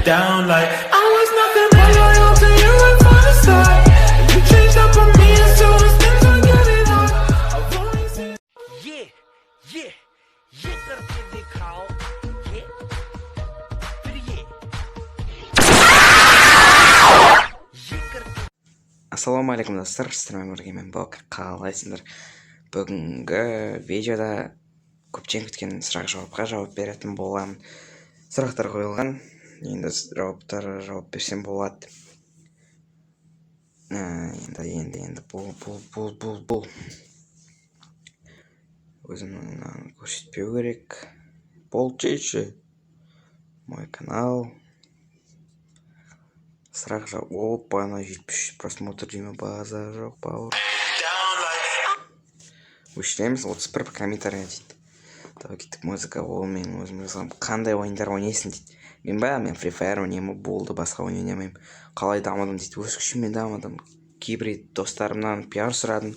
down like I was nothing but loyal to you right from the start. You changed up on me and so it's things are getting hard. I've always seen ये करके दिखाओ ये फिर ये करके Ассалаумағалейкум достар, сіздермен бірге мен Бок. Қалайсыңдар? Бүгінгі видеода көптен күткен сұрақ-жауапқа жауап беретін боламын. Сұрақтар қойылған, енді жауап берсем болады. Енді бұл өзімнің көрсетпеу керек. Болчейші мой канал. Сұрақ жауап. Опа, ана 73 просмотр деймі, базар жоқ бауыр. Өшіреміз 31 комментария дейді. Давай кеттік, музыка ол мен өзім жазғам. Қандай ойындар ойнайсың дейді. Мен Free Fire ойнаймын, болды, басқа ойын ойнамаймын. Қалай дамыдым дейді. Өз күшіммен дамыдым. Кейбір достарымнан пиар сұрадым.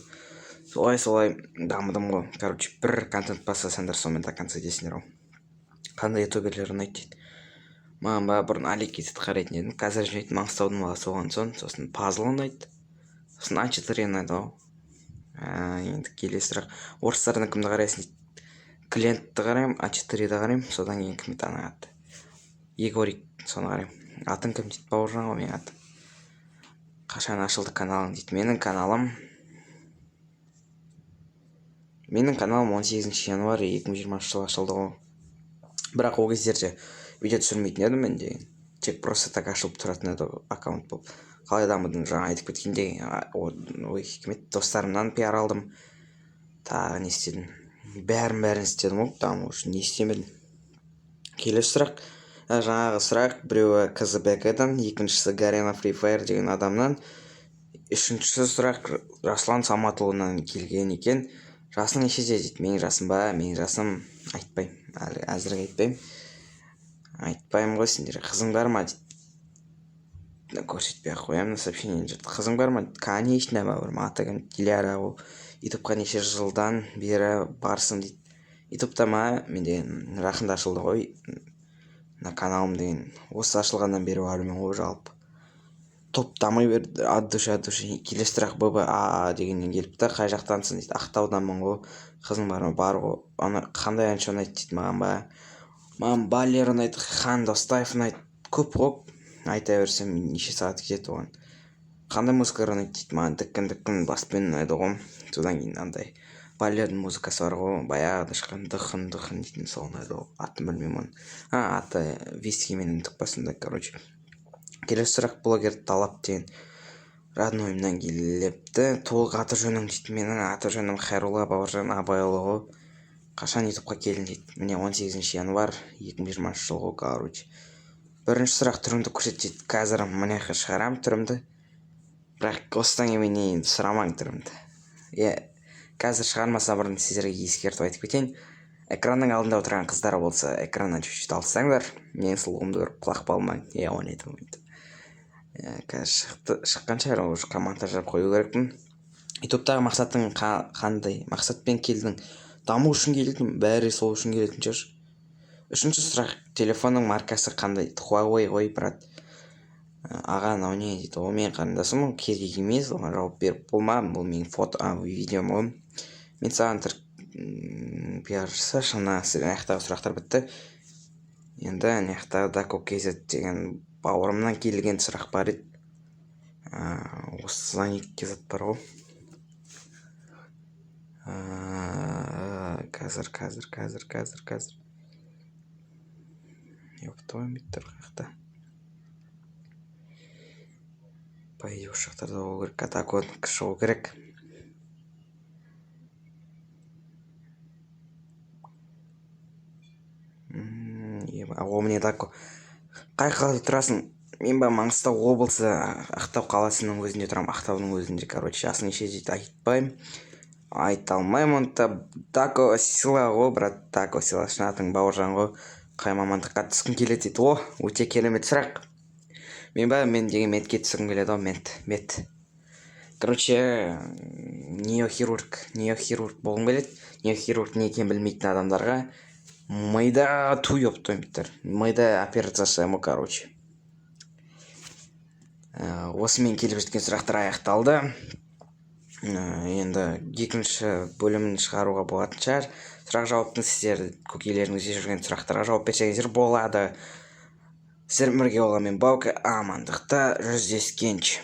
Солай дамыдым ғой. Короче, бір контент бастасаңдар сонымен до конца дейсіңдер ғой. Қандай ютуберлер ұнайды дейді. Маған бұрын Алик кетеді қарайтын едім. Қазір жинайтын Маңғыстаудың баласы болған сосын пазл ұнайды. Сосын А4 ұнайды ғой. Енді келесі сұрақ. Орыстардан кімді қарайсың дейді. Клиентті қараймын, А4-ді қараймын, содан кейін кім аты аты. Егорик, соны қараймын. Атын кім дейді, бауыржан ғой менің атым. Қашан ашылды каналың дейді. Менің каналым 18 январь 2020 жылы ашылды ғой. Бірақ ол кездерде видео түсірмейтін едім мен деген. Тек просто так ашылып тұратын еді аккаунт болып. Қалай дамыдың, жаңа айтып кеткендей, хикмет достарымнан пиар алдым. Тағы не істедім? Бәрін істедім ғой, даму үшін не істемедім. Келесі сұрақ. Жаңағы сұрақ біреуі КЗБК-дан, екіншісі Гарена Free Fire деген адамнан. Үшіншісі сұрақ Раслан Саматұлынан келген екен. Жасың нешеде дейді. Менің жасым ба? Менің жасым айтпаймын. Әзірге айтпаймын. Айтпаймын ғой, сендер қызың бар ма дейді. Көрсетпей ақ қоямын, сообщение жатыр. Қызың бар ма? Конечно, бауырым, аты кім? Диляра ол. Ютубқа неше жылдан бері барсың дейді. Ютубта ма? Менде жақында ашылды ғой. Каналым деген. Осы ашылғаннан бері бармын ғой жалпы. Топ дамай берді. От души. Келесі сұрақ ББА дегеннен келіпті. Қай жақтансың дейді. Ақтауданмын ғой. Қызың бар ма? Бар ғой. Қандай әнші ұнайды дейді маған ба? Маған Балер ұнайды, Хан Достаев ұнайды. Көп ғой. Айта берсем неше сағат кетеді оған. Қандай музыка ұнайды дейді. Маған діккін баспен ұнайды ғой. Содан кейін андай Балердің музыкасы бар ғой. Баяғыда шыққан дықын дейтін сол ұнайды ғой. Атын білмеймін оны. Аты вискимен үндік басында, короче. Келесі сұрақ блогер талап деген роднойымнан келіпті. Толық аты жөнің дейді. Менің аты жөнім Хайрулла Бауыржан Абайұлы ғой. Қашан ютубқа келдің дейді. Міне 18 январь 2020 жылғы, короче. Бірінші сұрақ түрімді көрсет дейді. Қазір мынаяққа шығарам түрімді. Бірақ осыдан кейін енді сұрамаң түрімді. Қазір шығармаса бұрын сіздерге ескертіп айтып кетейін. Экранның алдында отырған қыздар болса, экраннан чуть-чуть алсаңдар, менің сұлуымды көріп құлақ балмаң. Ойнайды болмайды. Қазір шыққан шығар, ол монтаждап қою керекпін. Ютубтағы мақсатың қандай? Мақсатпен келдің. Даму үшін келдің, бәрі сол үшін келетін шығар. Үшінші сұрақ, телефонның маркасы қандай? Huawei ғой, брат. Аға, мынау не дейді? Ол менің қарындасым, керек емес, оған жауап беріп болмадым. Бұл менің видеом ғой. Мен саған пиаршысы шына аяқтағы сұрақтар бітті. Енді аяқтағы Дако KZ деген бауырымнан келген сұрақ бар еді. Осыдан екі кезет бар ғой. Қазір. Той меттір қақта. Байы ұшақтарда ол керек. Атакон кіші ол керек. О, мне Дако. Қай қалада тұрасың? Мен Маңғыстау облысы, Ақтау қаласының өзінде тұрам. Ақтаудың өзінде, короче, жасың неше дейді айтпаймын. Айта алмаймын. Дако сила ғой, брат. Дако сила шынатың Бауыржан ғой. Қай мамандыққа түскің келеді дейді. Өте керемет сұрақ. Мен деген метке түскім келеді ғой, мет. Короче, неохирург болғым келеді. Неохирург не екенін білмейтін адамдарға мида ту ёптоймдер. Мида операция жасаймын, короче. осымен келіп жеткен сұрақтар аяқталды. Енді екінші бөлімін шығаруға болатын шығар. Сұрақ жауаптың сіздер көкейлеріңізде жүрген сұрақтарға жауап берсеңіздер болады. Сіздер бірге болған мен Баука, амандықта жүздескенше.